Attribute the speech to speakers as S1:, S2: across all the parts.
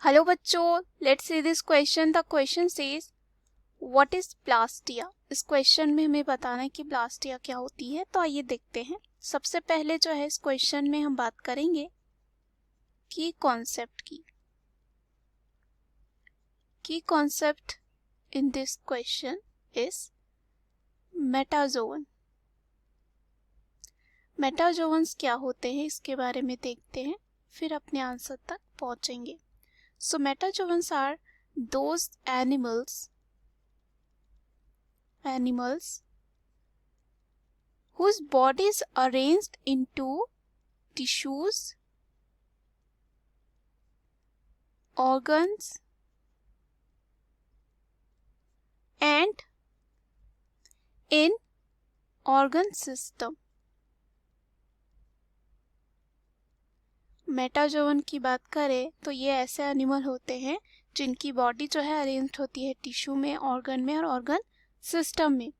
S1: Hello बच्चों, let's see this question. The question says what is blastaea. इस question में हमें बताना है कि ब्लास्टिया क्या होती है। तो आइए देखते हैं। सबसे पहले जो है इस क्वेश्चन में हम बात करेंगे की कॉन्सेप्ट की। Key concept in this question is metazoan. Metazoans क्या होते हैं इसके बारे में देखते हैं, फिर अपने आंसर तक पहुंचेंगे। So metazoans are those animals whose bodies arranged into tissues, organs and in organ system। मेटाजोन की बात करें तो ये ऐसे एनिमल होते हैं जिनकी बॉडी जो है अरेंज होती है टिश्यू में, ऑर्गन में और ऑर्गन सिस्टम में।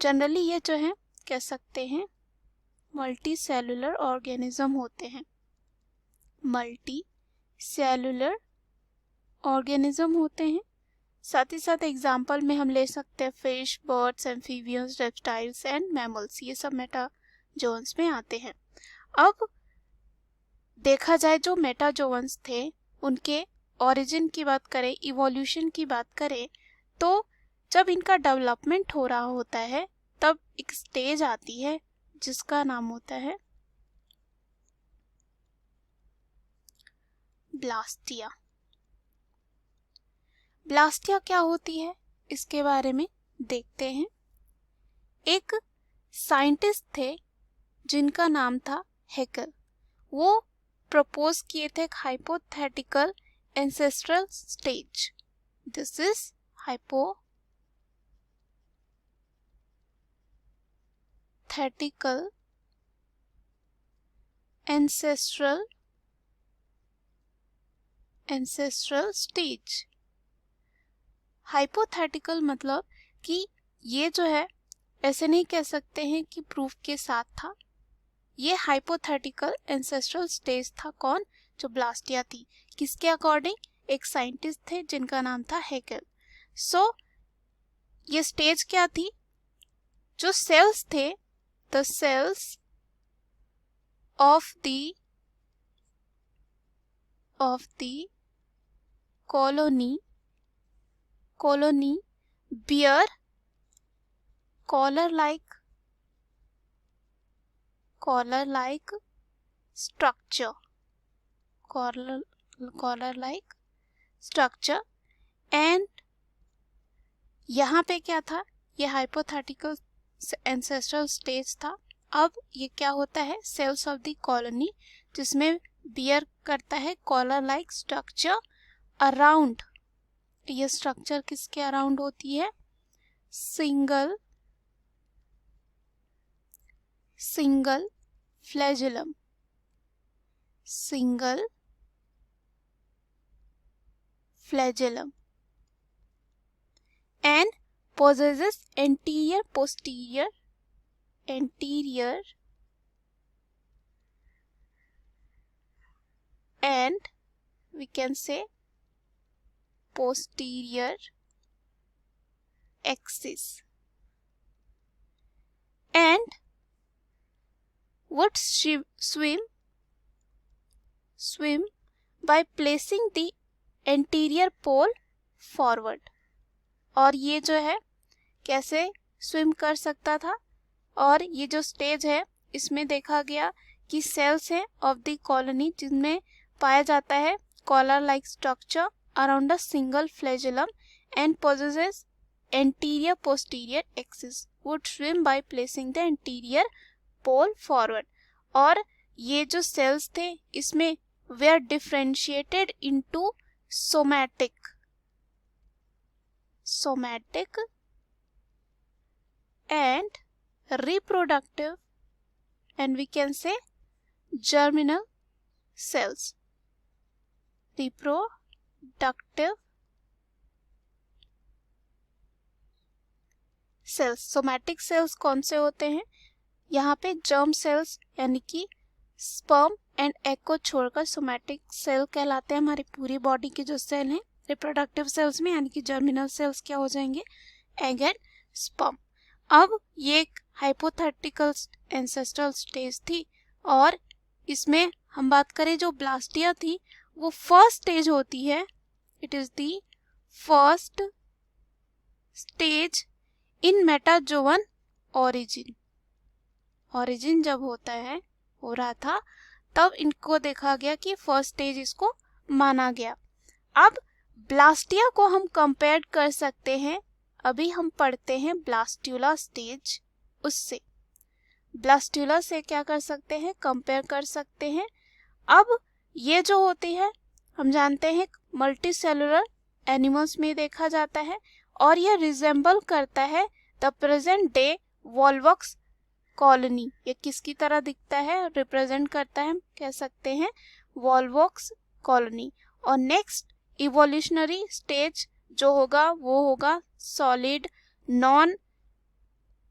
S1: जनरली ये जो है कह सकते हैं मल्टी सेलुलर ऑर्गेनिज्म होते हैं। मल्टी सेलुलर ऑर्गेनिज्म होते हैं। साथ ही साथ एग्जाम्पल में हम ले सकते हैं fish, birds, amphibians, reptiles and mammals. ये सब मेटाजोन्स में आते हैं। अब देखा जाए जो मेटाजोन्स थे उनके ओरिजिन की बात करें, इवोल्यूशन की बात करें, तो जब इनका डेवलपमेंट हो रहा होता है तब एक स्टेज आती है जिसका नाम होता है ब्लास्टिया। ब्लास्टिया क्या होती है इसके बारे में देखते हैं। एक साइंटिस्ट थे जिनका नाम था हेकल। वो प्रपोज किए थे एक hypothetical ancestral stage. This is hypothetical ancestral stage. Hypothetical मतलब कि ये जो है ऐसे नहीं कह सकते हैं कि प्रूफ के साथ था। ये हाइपोथेटिकल एंसेस्ट्रल स्टेज था। कौन? जो ब्लास्टिया थी। किसके अकॉर्डिंग? एक साइंटिस्ट थे जिनका नाम था हेकल। सो ये स्टेज क्या थी? जो सेल्स थे, the cells of the colony bear collar-like structure, collar-like structure। And यहाँ पे क्या था? ये हाइपोथेटिकल एंसेस्ट्रल स्टेज था। अब ये क्या होता है? सेल्स ऑफ द कॉलोनी जिसमें बियर करता है कॉलर लाइक स्ट्रक्चर अराउंड। ये स्ट्रक्चर किसके अराउंड होती है? Single फ्लैजुलम। and possesses anterior and we can say posterior axis and would swim by placing the anterior pole forward। और ये जो है कैसे स्विम कर सकता था? और ये जो स्टेज है इसमें देखा गया कि सेल्स है ऑफ द कॉलोनी जिनमें पाया जाता है collar like structure around a single flagellum and possesses anterior posterior axis would swim by placing the anterior pole forward. और ये जो सेल्स थे इसमें वे are differentiated into somatic and reproductive and we can say germinal cells। reproductive cells। Somatic cells कौन से होते हैं? यहाँ पे जर्म सेल्स यानी कि स्पर्म एंड एग को छोड़कर सोमैटिक सेल कहलाते हैं हमारी पूरी बॉडी के जो सेल हैं रिप्रोडक्टिव सेल्स में, यानी कि जर्मिनल सेल्स क्या हो जाएंगे, एग एंड स्पर्म। अब ये एक हाइपोथेटिकल एंसेस्ट्रल स्टेज थी और इसमें हम बात करें जो ब्लास्टिया थी वो फर्स्ट स्टेज होती है, it is the first stage in metazoan origin. Origin जब होता है, हो रहा था, तब इनको देखा गया कि फर्स्ट स्टेज इसको माना गया। अब ब्लास्टिया को हम कंपेयर कर सकते हैं, अभी हम पढ़ते हैं ब्लास्टुला स्टेज, उससे ब्लास्टुला से क्या कर सकते हैं, कंपेयर कर सकते हैं। अब ये जो होती है हम जानते हैं मल्टी सेलुलर एनिमल्स में देखा जाता है और ये रिजेंबल करता है the present day Volvox colony. ये किसकी तरह दिखता है, रिप्रेजेंट करता है, हम कह सकते हैं वॉल्वॉक्स कॉलोनी। और नेक्स्ट इवोल्यूशनरी स्टेज जो होगा वो होगा solid non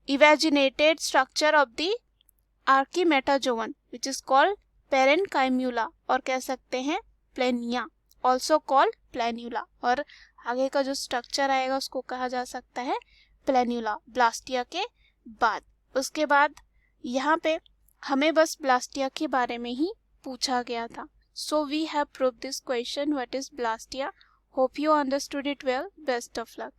S1: invaginated structure of the archimetazoan which is called parenchymula, और कह सकते हैं प्लेनिया, ऑल्सो कॉल्ड प्लेन्यूला। और आगे का जो स्ट्रक्चर आएगा उसको कहा जा सकता है प्लेन्यूला ब्लास्टिया के बाद। उसके बाद यहाँ पे हमें बस ब्लास्टिया के बारे में ही पूछा गया था। So we have proved this question what is blastaea. Hope you understood it well. Best of luck.